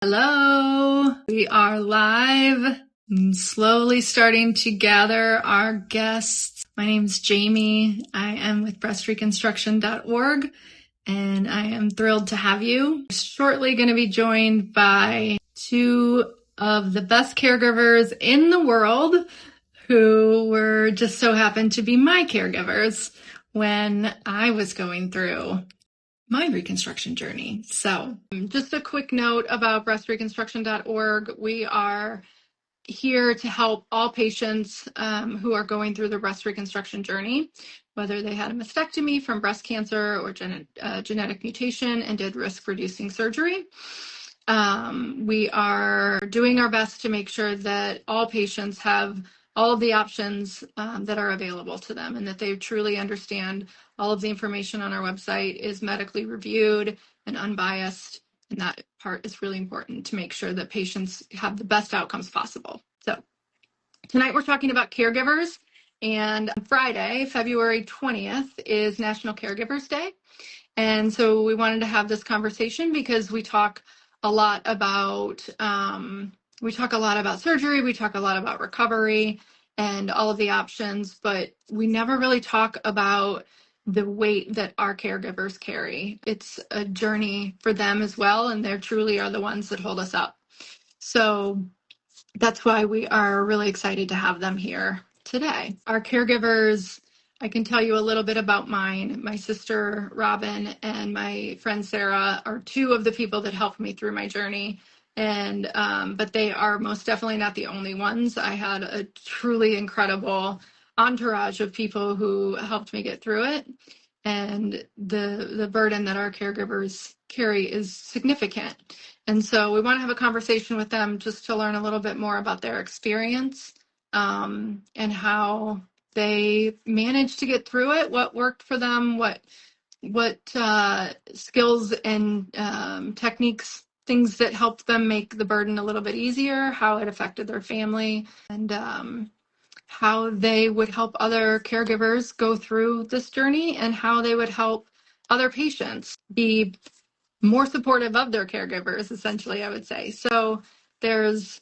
Hello, we are live, slowly starting to gather our guests. My name's Jamie. I am with breastreconstruction.org, and I am thrilled to have you. Shortly going to be joined by two of the best caregivers in the world who were just so happened to be my caregivers when I was going through my reconstruction journey. So just a quick note about breastreconstruction.org. We are here to help all patients who are going through the breast reconstruction journey, whether they had a mastectomy from breast cancer or genetic mutation and did risk-reducing surgery. We are doing our best to make sure that all patients have all of the options that are available to them, and that they truly understand all of the information on our website is medically reviewed and unbiased. And that part is really important to make sure that patients have the best outcomes possible. So tonight we're talking about caregivers, and Friday, February 20th, is National Caregivers Day. And so we wanted to have this conversation because we talk a lot about surgery, we talk a lot about recovery and all of the options, but we never really talk about the weight that our caregivers carry. It's a journey for them as well, and they truly are the ones that hold us up. So that's why we are really excited to have them here today. Our caregivers, I can tell you a little bit about mine. My sister, Robin, and my friend, Sarah, are two of the people that helped me through my journey. And but they are most definitely not the only ones. I had a truly incredible entourage of people who helped me get through it. And the burden that our caregivers carry is significant. And so we want to have a conversation with them just to learn a little bit more about their experience and how they managed to get through it, what worked for them, what skills and techniques, things that helped them make the burden a little bit easier, how it affected their family, and how they would help other caregivers go through this journey, and how they would help other patients be more supportive of their caregivers, essentially, I would say. So there's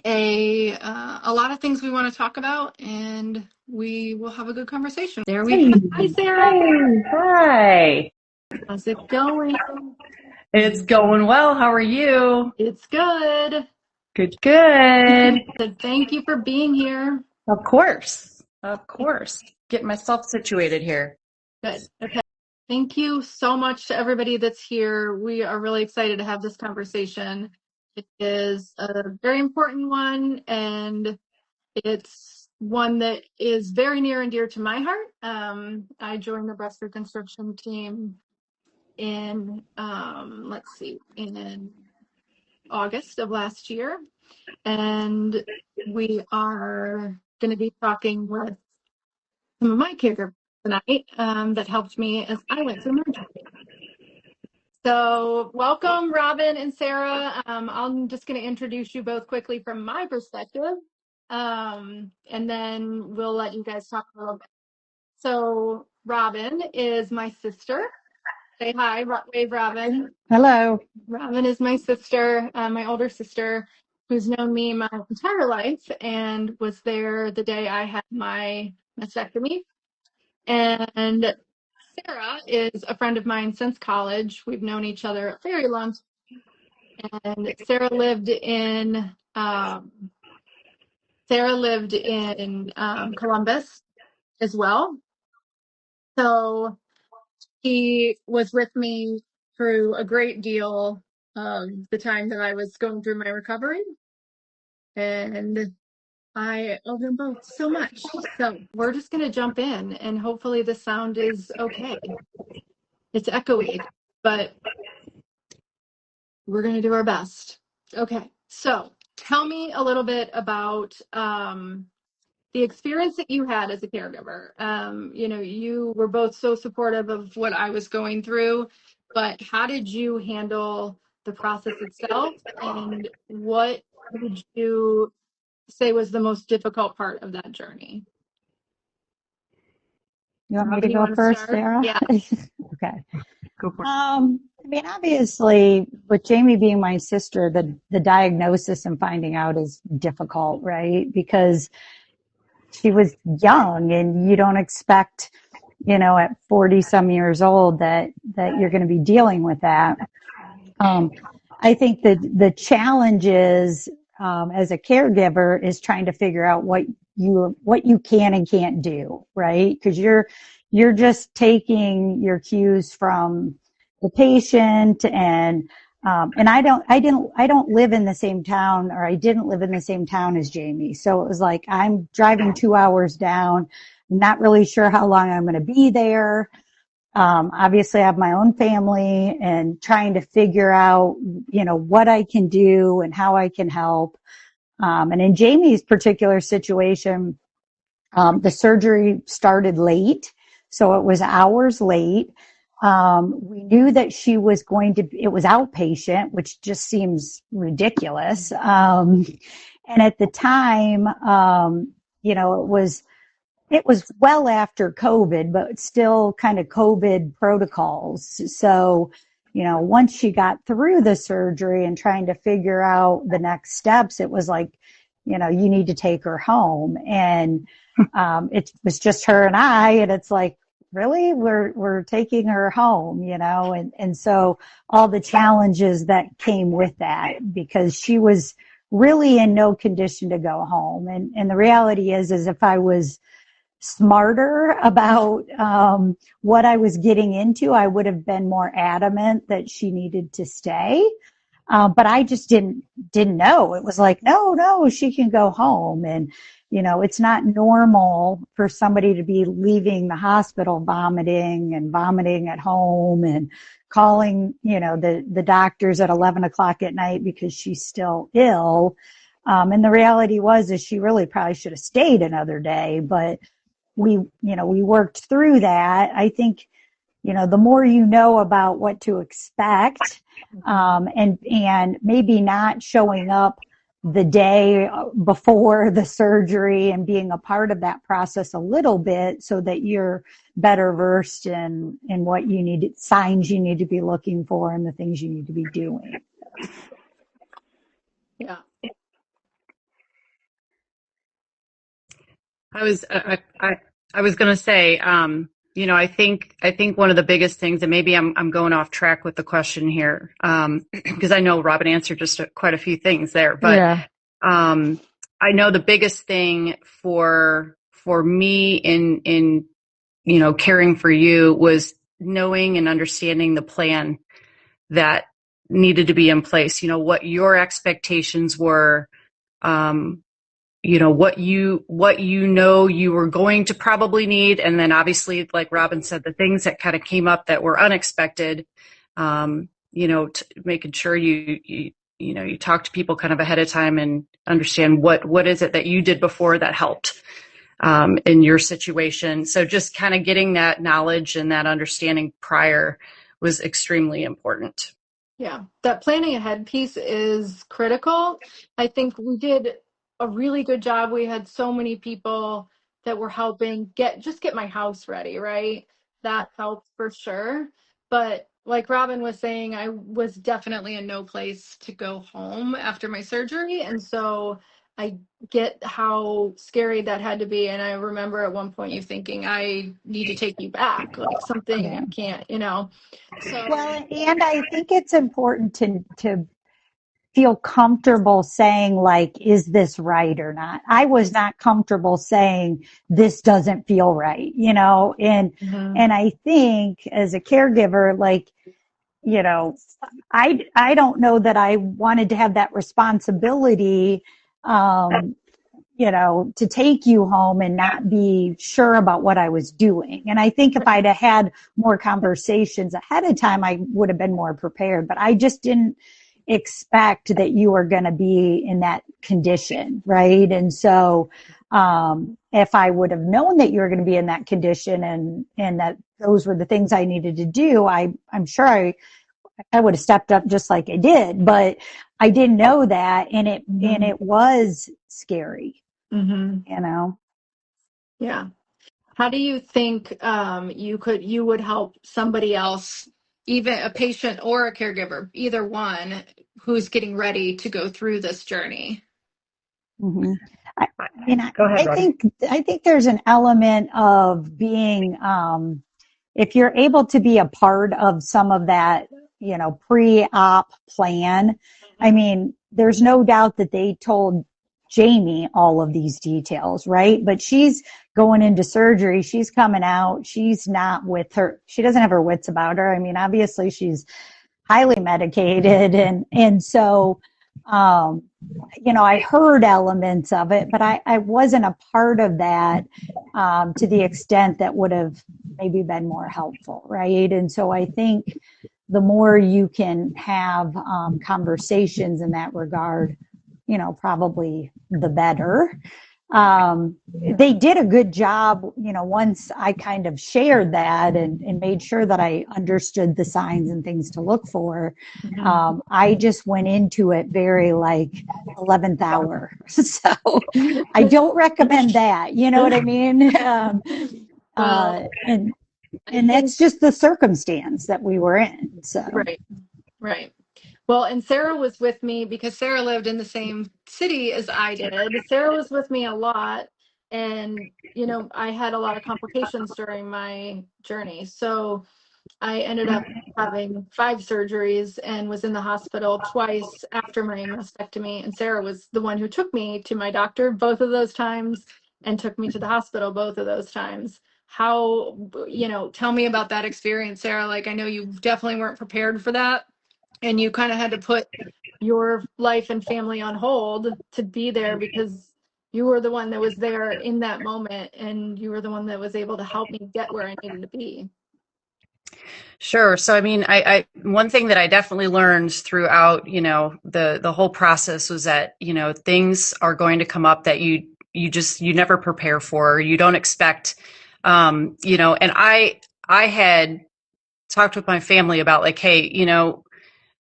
a lot of things we want to talk about, and we will have a good conversation. There we go. Hi, Sarah. Hey, hi. How's it going? It's going well. How are you? It's good. Good. So thank you for being here. Of course. Get myself situated here. Good. Okay. Thank you so much to everybody that's here. We are really excited to have this conversation. It is a very important one, and it's one that is very near and dear to my heart. I joined the breast reconstruction team in, in August of last year. And we are going to be talking with some of my caregivers tonight that helped me as I went through my journey. So welcome, Robin and Sarah. I'm just going to introduce you both quickly from my perspective, and then we'll let you guys talk a little bit. So Robin is my sister. Say hi, wave, Robin. Hello. Robin is my sister, my older sister, who's known me my entire life and was there the day I had my mastectomy. And Sarah is a friend of mine since college. We've known each other a very long time. And Sarah lived in Columbus as well. So he was with me through a great deal of the time that I was going through my recovery. And I owe them both so much. So we're just going to jump in, and hopefully the sound is okay. It's echoey, but we're going to do our best. Okay, so tell me a little bit about the experience that you had as a caregiver. You were both so supportive of what I was going through, but how did you handle the process itself, and what would you say was the most difficult part of that journey? You want me to Robin, you go want to first, start? Sarah? Yeah. Okay. Go for it. I mean, obviously, with Jamie being my sister, the diagnosis and finding out is difficult, right? Because she was young, and you don't expect, at 40 some years old that you're going to be dealing with that. Um, I think that the challenge is, as a caregiver, is trying to figure out what you can and can't do, right? Because you're just taking your cues from the patient, and I don't live in the same town, or I didn't live in the same town as Jamie. So it was like, I'm driving 2 hours down. I'm not really sure how long I'm going to be there. Obviously I have my own family, and trying to figure out, what I can do and how I can help. And in Jamie's particular situation, the surgery started late, so it was hours late. We knew that it was outpatient, which just seems ridiculous. And at the time, it was well after COVID, but still kind of COVID protocols. So, once she got through the surgery and trying to figure out the next steps, it was like, you need to take her home. And it was just her and I, and it's like, really, we're taking her home, and so all the challenges that came with that, because she was really in no condition to go home. And the reality is if I was smarter about what I was getting into, I would have been more adamant that she needed to stay. But I just didn't know. It was like, no, she can go home. And, it's not normal for somebody to be leaving the hospital vomiting and vomiting at home and calling, the doctors at 11 o'clock at night because she's still ill. And the reality is she really probably should have stayed another day, but we worked through that. I think, the more you know about what to expect, and maybe not showing up the day before the surgery and being a part of that process a little bit, so that you're better versed in what signs you need to be looking for and the things you need to be doing. Yeah. I was going to say, I think one of the biggest things, and maybe I'm going off track with the question here, because I know Robin answered just quite a few things there, but Yeah. I know the biggest thing for me in caring for you was knowing and understanding the plan that needed to be in place. What your expectations were. What you you were going to probably need, and then obviously, like Robin said, the things that kind of came up that were unexpected. Making sure you talk to people kind of ahead of time and understand what is it that you did before that helped in your situation. So just kind of getting that knowledge and that understanding prior was extremely important. Yeah, that planning ahead piece is critical. I think we did a really good job. We had so many people that were helping get my house ready, right? That helped for sure. But like Robin was saying, I was definitely in no place to go home after my surgery. And so I get how scary that had to be. And I remember at one point you thinking, I need to take you back, like something Yeah. I can't, So Well, and I think it's important to feel comfortable saying, like, is this right or not? I was not comfortable saying this doesn't feel right, and I think as a caregiver, like, you know, I don't know that I wanted to have that responsibility, um, to take you home and not be sure about what I was doing. And I think if I'd have had more conversations ahead of time, I would have been more prepared, but I just didn't expect that you were going to be in that condition. Right. And so, if I would have known that you were going to be in that condition, and that those were the things I needed to do, I'm sure I would have stepped up just like I did, but I didn't know that. And it was scary, Mm-hmm. you know? Yeah. How do you think you would help somebody else, even a patient or a caregiver, either one, who's getting ready to go through this journey? Mm-hmm. I, Go ahead, Ron. I think there's an element of being, if you're able to be a part of some of that, pre-op plan. I mean, there's no doubt that they told Jamie all of these details, right? But she's going into surgery. She's coming out. She's not with her. She doesn't have her wits about her. I mean, obviously she's highly medicated, and so, um, I heard elements of it, but I wasn't a part of that, to the extent that would have maybe been more helpful, right? And so I think the more you can have, conversations in that regard, probably the better. They did a good job, once I kind of shared that and made sure that I understood the signs and things to look for. I just went into it very like 11th hour. So I don't recommend that. You know what I mean? Well, And that's just the circumstance that we were in. So, right. Well, and Sarah was with me because Sarah lived in the same city as I did. Sarah was with me a lot. And, I had a lot of complications during my journey. So I ended up having 5 surgeries and was in the hospital twice after my mastectomy. And Sarah was the one who took me to my doctor both of those times and took me to the hospital both of those times. How, tell me about that experience, Sarah. Like, I know you definitely weren't prepared for that, and you kind of had to put your life and family on hold to be there because you were the one that was there in that moment, and you were the one that was able to help me get where I needed to be. Sure. So, I mean, one thing that I definitely learned throughout, the whole process was that, things are going to come up that you never prepare for, you don't expect, and I had talked with my family about like, hey,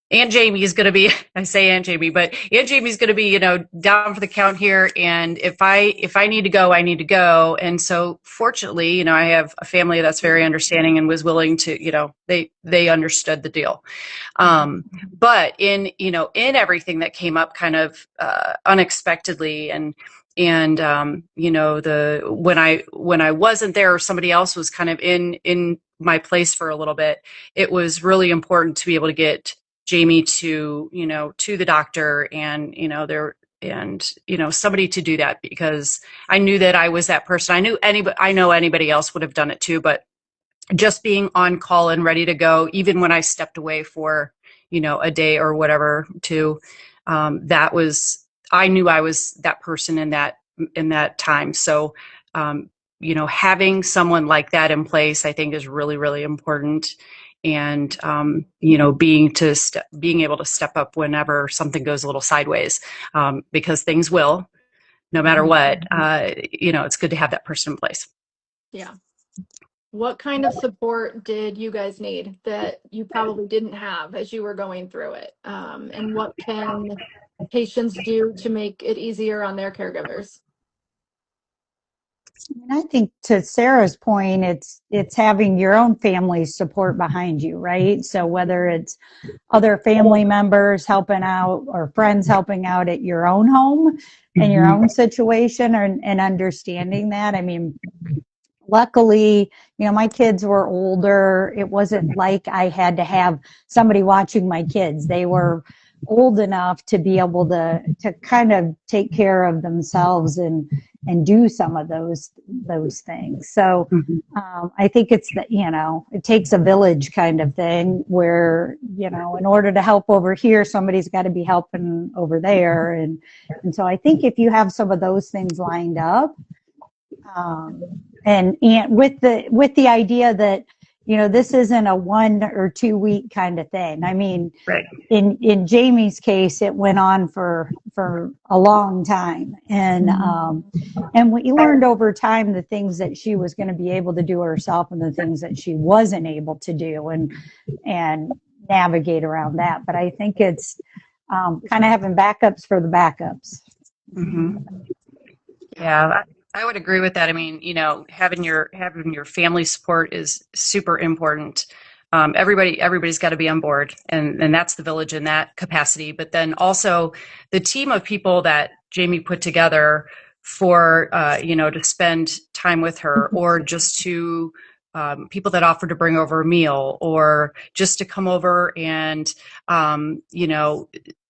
Aunt Jamie is going to be, I say Aunt Jamie, but Aunt Jamie's going to be, down for the count here. And if I need to go, I need to go. And so fortunately, I have a family that's very understanding and was willing to, they understood the deal. But in everything that came up kind of, unexpectedly and, when I wasn't there or somebody else was kind of in my place for a little bit, it was really important to be able to get Jamie to the doctor and somebody to do that, because I knew that I was that person. I know anybody else would have done it too, but just being on call and ready to go, even when I stepped away for a day or whatever, I knew I was that person in that time. So having someone like that in place, I think, is really, really important. And being able to step up whenever something goes a little sideways, because things will, no matter what. It's good to have that person in place. Yeah. What kind of support did you guys need that you probably didn't have as you were going through it? And what can patients do to make it easier on their caregivers? I think to Sarah's point, it's having your own family support behind you, right? So whether it's other family members helping out or friends helping out at your own home and your own situation, and understanding that. I mean, luckily, my kids were older. It wasn't like I had to have somebody watching my kids. They were old enough to be able to kind of take care of themselves and do some of those things. So I think it's that, it takes a village kind of thing where, in order to help over here, somebody's got to be helping over there. And so I think if you have some of those things lined up, and with the idea that, this isn't a 1 or 2 week kind of thing. I mean, right. In Jamie's case, it went on for a long time. And we learned over time the things that she was going to be able to do herself and the things that she wasn't able to do, and navigate around that. But I think it's kind of having backups for the backups. Mm-hmm. Yeah. I would agree with that. I mean, having your family support is super important. Everybody's got to be on board, and that's the village in that capacity. But then also the team of people that Jamie put together for to spend time with her, or just to people that offered to bring over a meal, or just to come over and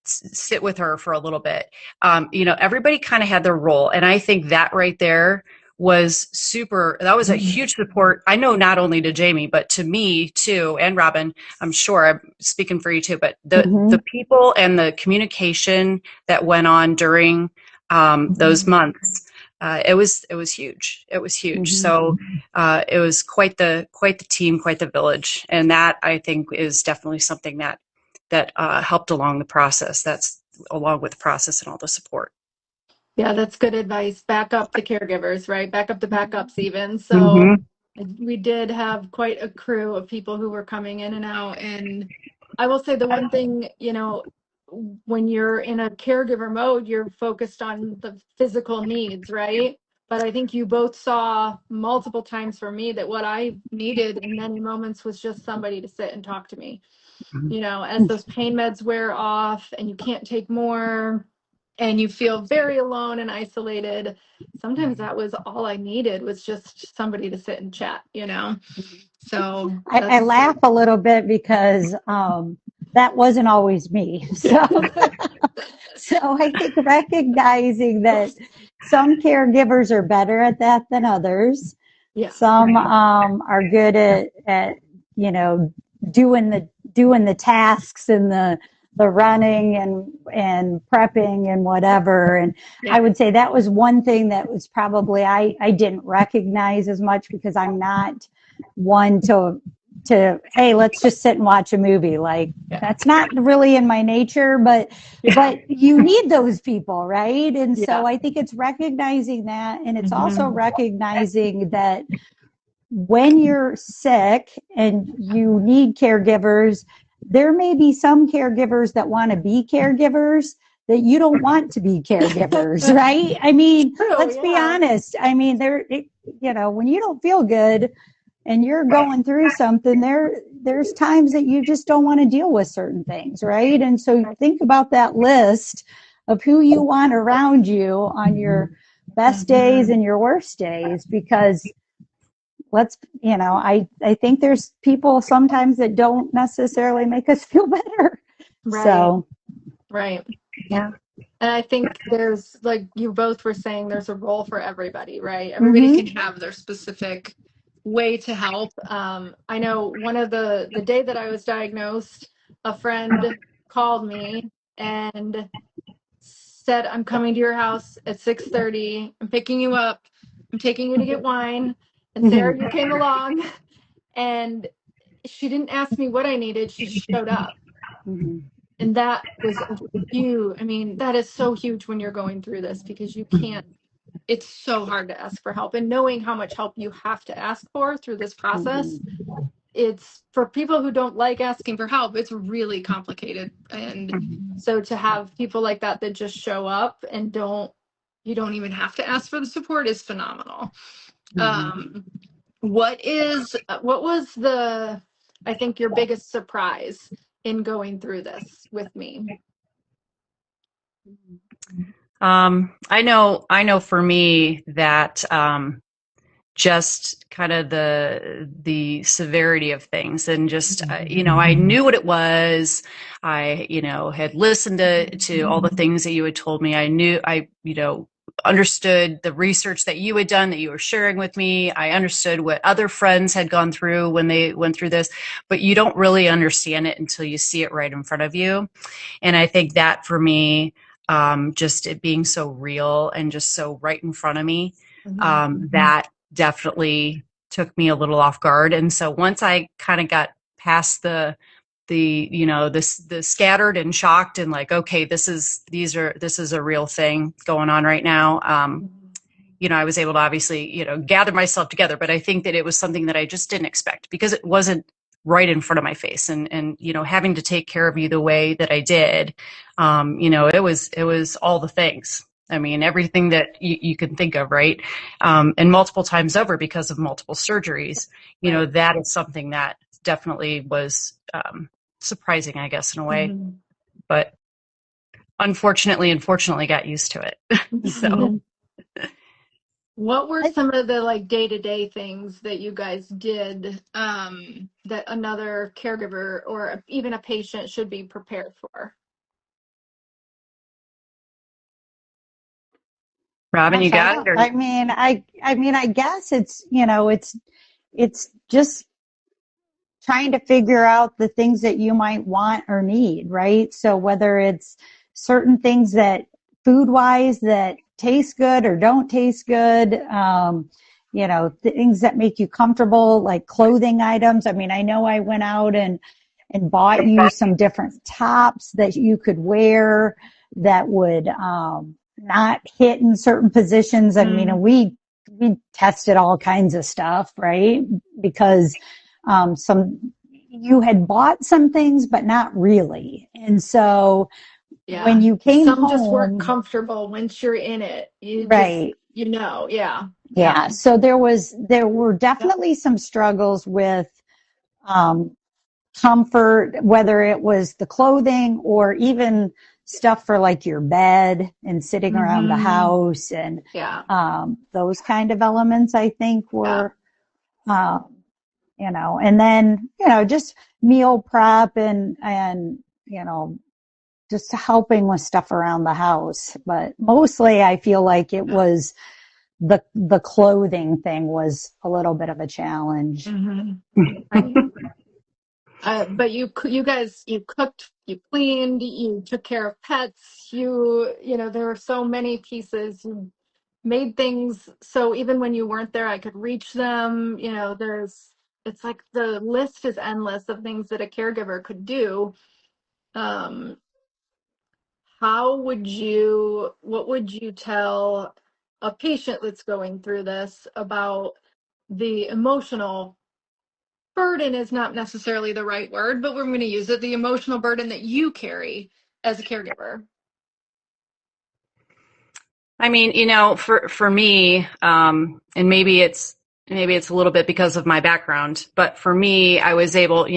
sit with her for a little bit. Everybody kind of had their role. And I think that right there that was a huge support. I know not only to Jamie, but to me too, and Robin, I'm sure I'm speaking for you too, but the people and the communication that went on during those months, it was huge. It was huge. So it was quite the team, quite the village. And that, I think, is definitely something that helped along the process. That's along with the process and all the support. Yeah, that's good advice. Back up the caregivers, right? Back up the backups even. So we did have quite a crew of people who were coming in and out. And I will say the one thing, when you're in a caregiver mode, you're focused on the physical needs, right? But I think you both saw multiple times for me that what I needed in many moments was just somebody to sit and talk to me. As those pain meds wear off and you can't take more and you feel very alone and isolated, sometimes that was all I needed, was just somebody to sit and chat, So I laugh a little bit because that wasn't always me. So I think recognizing that some caregivers are better at that than others. Yeah. Some are good at doing the tasks and the running and prepping and whatever. And I would say that was one thing that was probably I didn't recognize as much, because I'm not one to hey, let's just sit and watch a movie. Like, that's not really in my nature, but you need those people, right? And so I think it's recognizing that, and it's also recognizing that when you're sick and you need caregivers, there may be some caregivers that want to be caregivers that you don't want to be caregivers, right? I mean, let's be honest. I mean, when you don't feel good and you're going through something, there's times that you just don't want to deal with certain things, right? And so think about that list of who you want around you on your best days and your worst days, because I think there's people sometimes that don't necessarily make us feel better. Right. So, right. Yeah. And I think there's, like you both were saying, there's a role for everybody, right? Everybody can have their specific way to help. I know one of the day that I was diagnosed, a friend called me and said, I'm coming to your house at 6:30. I'm picking you up. I'm taking you to get wine. And Sarah, you came along. And she didn't ask me what I needed. She just showed up. And that was huge. I mean, that is so huge when you're going through this, because you can't, it's so hard to ask for help. And knowing how much help you have to ask for through this process, it's, for people who don't like asking for help, it's really complicated. And so to have people like that just show up and you don't even have to ask for the support is phenomenal. What was I think, your biggest surprise in going through this with me? I know for me that just kind of the severity of things, and just I knew what it was. I had listened to all the things that you had told me. I understood the research that you had done, that you were sharing with me. I understood what other friends had gone through when they went through this, but you don't really understand it until you see it right in front of you. And I think that for me, just it being so real and just so right in front of me, that definitely took me a little off guard. And so once I kind of got past the scattered and shocked and like, okay, this is a real thing going on right now. I was able to obviously, gather myself together, but I think that it was something that I just didn't expect, because it wasn't right in front of my face, and having to take care of you the way that I did, it was all the things. I mean, everything that you can think of, right? And multiple times over because of multiple surgeries. You know, that is something that definitely was surprising, I guess, in a way. Mm-hmm. But unfortunately got used to it. So what were some of the like day-to-day things that you guys did that another caregiver or even a patient should be prepared for? Robin, you got it? Or? I mean, I guess it's, it's just trying to figure out the things that you might want or need, right? So whether it's certain things that food wise that taste good or don't taste good, things that make you comfortable, like clothing items. I mean, I know I went out and bought you some different tops that you could wear that would, not hit in certain positions. I mean, we tested all kinds of stuff, right? Because you had bought some things, but not really. And so when you came some home, just weren't comfortable once you're in it. Yeah. So there were definitely some struggles with, comfort, whether it was the clothing or even stuff for like your bed and sitting around the house and, those kind of elements, I think were, and then, just meal prep and, just helping with stuff around the house. But mostly I feel like it was the clothing thing was a little bit of a challenge. But you guys, you cooked, you cleaned, you took care of pets, there were so many pieces. You made things so even when you weren't there, I could reach them. It's like the list is endless of things that a caregiver could do. What would you tell a patient that's going through this about the emotional burden is not necessarily the right word, but we're going to use it, the emotional burden that you carry as a caregiver? I mean, for me, and maybe it's a little bit because of my background, but for me, I was able,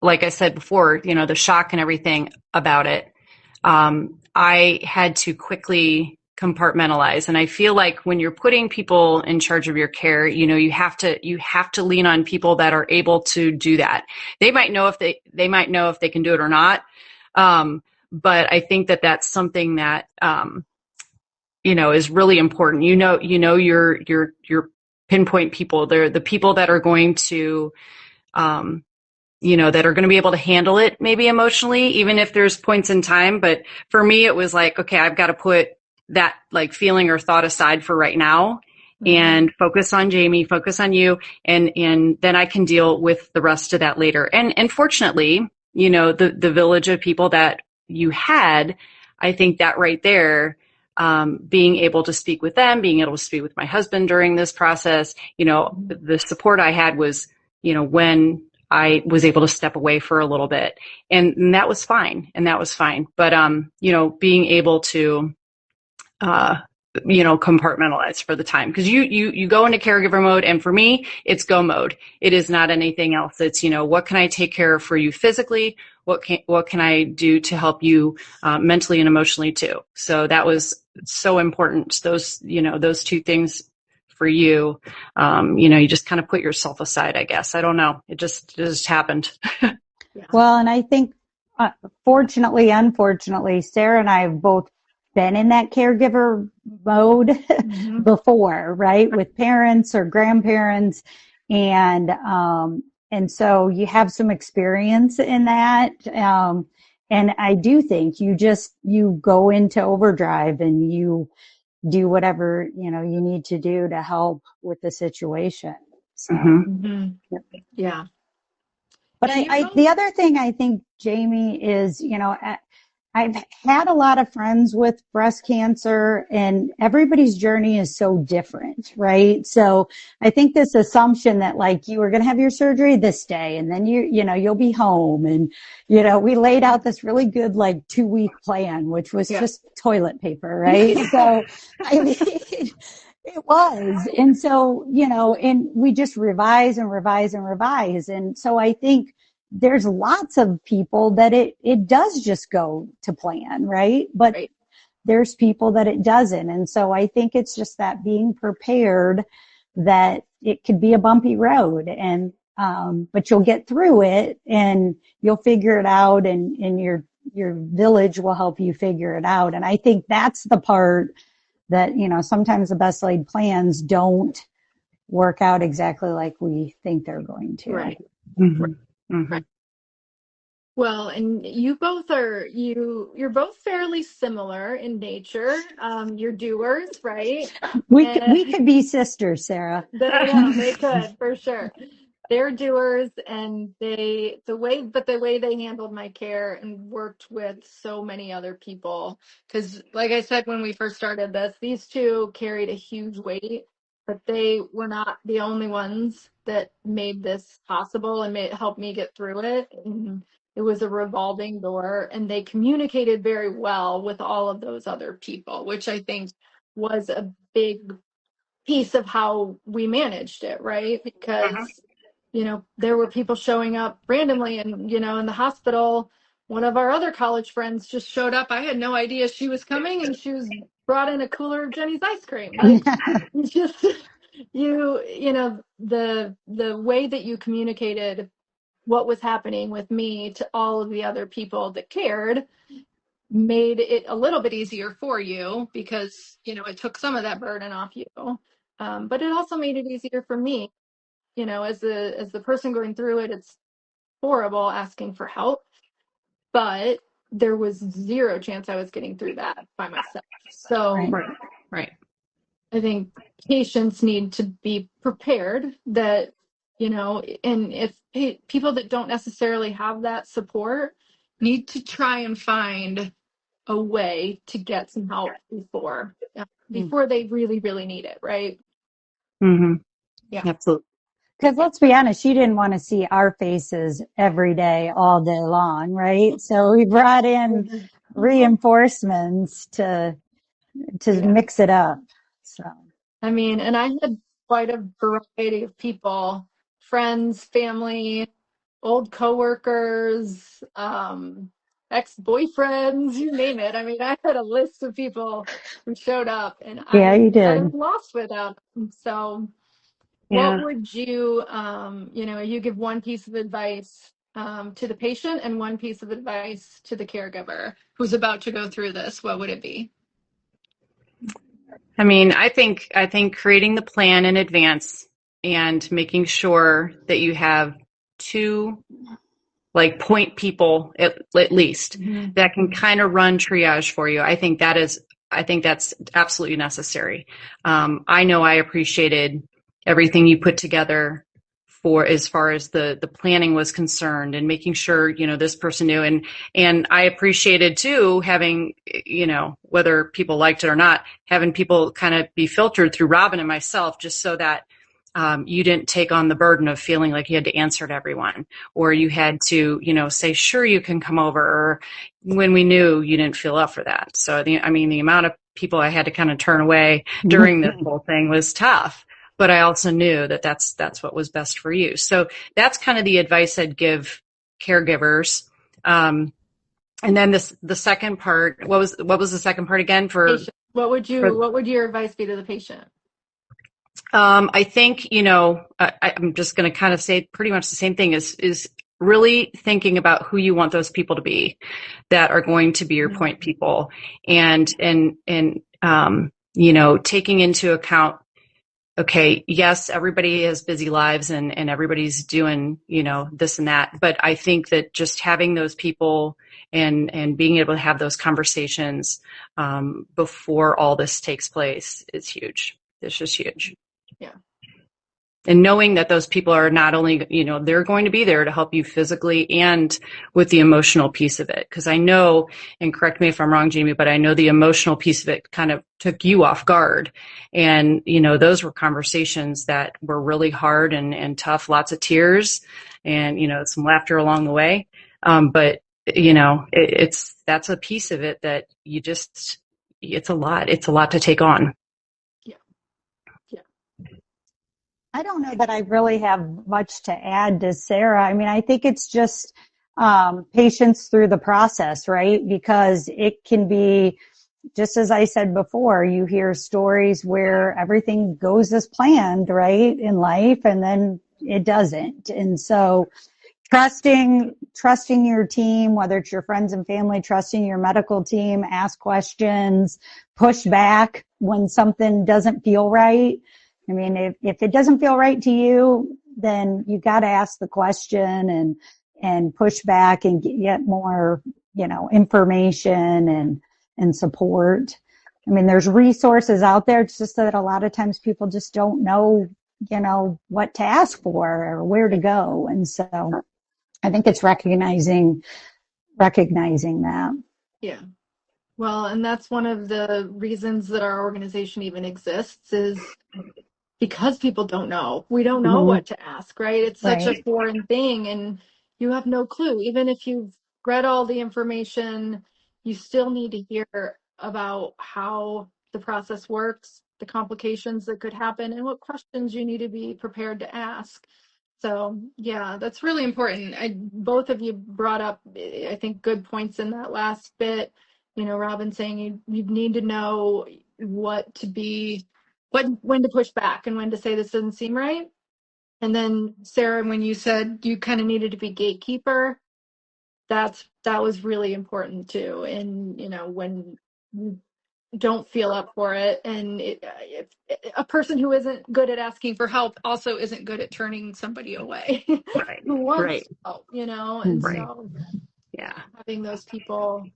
like I said before, the shock and everything about it. I had to quickly compartmentalize. And I feel like when you're putting people in charge of your care, you have to lean on people that are able to do that. They might know if they can do it or not. But I think that that's something that, is really important. Your pinpoint people. They're the people that are going to, that are going to be able to handle it maybe emotionally, even if there's points in time. But for me, it was like, okay, I've got to put that like feeling or thought aside for right now and focus on Jamie, focus on you. And then I can deal with the rest of that later. And fortunately, the village of people that you had, I think that right there, being able to speak with them, being able to speak with my husband during this process, the support I had was, when I was able to step away for a little bit and that was fine. But, being able to, compartmentalize for the time. Cause you go into caregiver mode. And for me, it's go mode. It is not anything else. It's, what can I take care of for you physically? What can I do to help you, mentally and emotionally too? So that was so important. Those two things for you. You just kind of put yourself aside, I guess. I don't know. It just happened. Well, and I think, fortunately, unfortunately, Sarah and I have both been in that caregiver mode before, right? With parents or grandparents. And so you have some experience in that. And I do think you go into overdrive and you do whatever, you need to do to help with the situation. So, yeah. But the other thing I think, Jamie, is, I've had a lot of friends with breast cancer, and everybody's journey is so different, right? So I think this assumption that like you were going to have your surgery this day and then you'll be home. And, we laid out this really good like 2-week plan, which was just toilet paper, right? So I mean, it was. And so, and we just revise and revise and revise. And so I think there's lots of people that it does just go to plan, right? But there's people that it doesn't. And so I think it's just that being prepared that it could be a bumpy road and, but you'll get through it and you'll figure it out and your village will help you figure it out. And I think that's the part that, sometimes the best laid plans don't work out exactly like we think they're going to. Right. Mm-hmm. Mm-hmm. Well, and you both you're both fairly similar in nature. You're doers, right? We could be sisters, Sarah. They could, for sure. They're doers, and the way they handled my care and worked with so many other people. Because, like I said, when we first started this, these two carried a huge weight, but they were not the only ones that made this possible and helped me get through it. And it was a revolving door, and they communicated very well with all of those other people, which I think was a big piece of how we managed it, right? Because there were people showing up randomly and, in the hospital, one of our other college friends just showed up. I had no idea she was coming, and she was brought in a cooler of Jenny's ice cream. Like, it's just, the way that you communicated what was happening with me to all of the other people that cared made it a little bit easier for you because, it took some of that burden off you. But it also made it easier for me. As the person going through it, it's horrible asking for help, but there was zero chance I was getting through that by myself. So Right. I think patients need to be prepared that, and if people that don't necessarily have that support need to try and find a way to get some help before they really, really need it, right? Mm-hmm. Yeah. Absolutely. Because let's be honest, she didn't want to see our faces every day, all day long, right? So we brought in reinforcements to mix it up. So, I mean, and I had quite a variety of people, friends, family, old coworkers, ex-boyfriends, you name it. I mean, I had a list of people who showed up, and you did. I was lost without them. So what would you, you give one piece of advice to the patient and one piece of advice to the caregiver who's about to go through this, what would it be? I mean, I think creating the plan in advance and making sure that you have two like point people at least that can kind of run triage for you. I think that's absolutely necessary. I know I appreciated everything you put together for as far as the planning was concerned and making sure, this person knew. And I appreciated too, having, whether people liked it or not, having people kind of be filtered through Robin and myself, just so that you didn't take on the burden of feeling like you had to answer to everyone, or you had to, say, sure, you can come over, or when we knew you didn't feel up for that. So the amount of people I had to kind of turn away during this whole thing was tough. But I also knew that that's what was best for you. So that's kind of the advice I'd give caregivers. And then the second part, what was the second part again for patient? What would your advice be to the patient? I think, I'm just going to kind of say pretty much the same thing is really thinking about who you want those people to be that are going to be your point people and taking into account, okay, yes, everybody has busy lives and everybody's doing, this and that. But I think that just having those people and being able to have those conversations before all this takes place is huge. It's just huge. Yeah. knowing that those people are not only, they're going to be there to help you physically and with the emotional piece of it. Because I know, and correct me if I'm wrong, Jamie, but I know the emotional piece of it kind of took you off guard. And, those were conversations that were really hard and tough, lots of tears and, some laughter along the way. But that's a piece of it that it's a lot to take on. I don't know that I really have much to add to Sarah. I mean, I think it's just patience through the process, right? Because it can be, just as I said before, you hear stories where everything goes as planned, right, in life, and then it doesn't. And so trusting your team, whether it's your friends and family, trusting your medical team, ask questions, push back when something doesn't feel right. I mean, if it doesn't feel right to you, then you got to ask the question and push back and get more, information and support. I mean, there's resources out there. It's just that a lot of times people just don't know, what to ask for or where to go. And so I think it's recognizing that. Yeah. Well, and that's one of the reasons that our organization even exists, is because people don't know. We don't know what to ask, right? It's such a foreign thing, and you have no clue. Even if you've read all the information, you still need to hear about how the process works, the complications that could happen, and what questions you need to be prepared to ask. So yeah, that's really important. Both of you brought up, I think, good points in that last bit. Robin saying you need to know when to push back and when to say this doesn't seem right. And then Sarah, when you said you kind of needed to be gatekeeper, that was really important too. And when you don't feel up for it, and if a person who isn't good at asking for help also isn't good at turning somebody away who wants help, and so having those people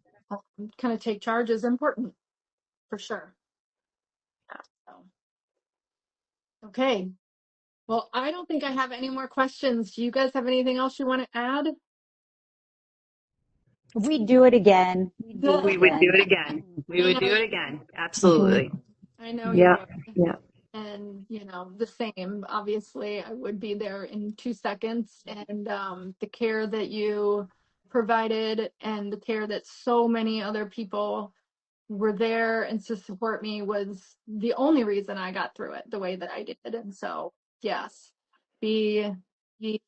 kind of take charge is important for sure. So, okay. Well, I don't think I have any more questions. Do you guys have anything else you want to add? We'd do it again. We would do it again. We would do it again. Absolutely. I know you would. Yeah. And, the same. Obviously, I would be there in 2 seconds. And the care that you provided and the care that so many other people were there and to support me was the only reason I got through it the way that I did. And so, yes, be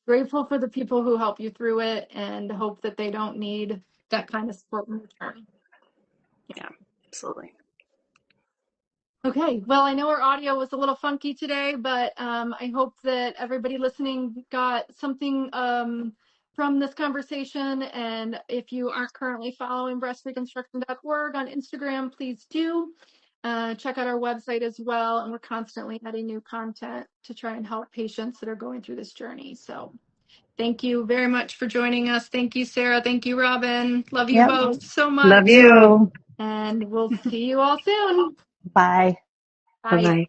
grateful for the people who help you through it and hope that they don't need that kind of support in return. Yeah, absolutely. Okay, well, I know our audio was a little funky today, but I hope that everybody listening got something from this conversation. And if you aren't currently following breastreconstruction.org on Instagram, please do. Check out our website as well. And we're constantly adding new content to try and help patients that are going through this journey. So thank you very much for joining us. Thank you, Sarah. Thank you, Robin. Love you both so much. Love you. And we'll see you all soon. Bye. Bye. Bye-bye.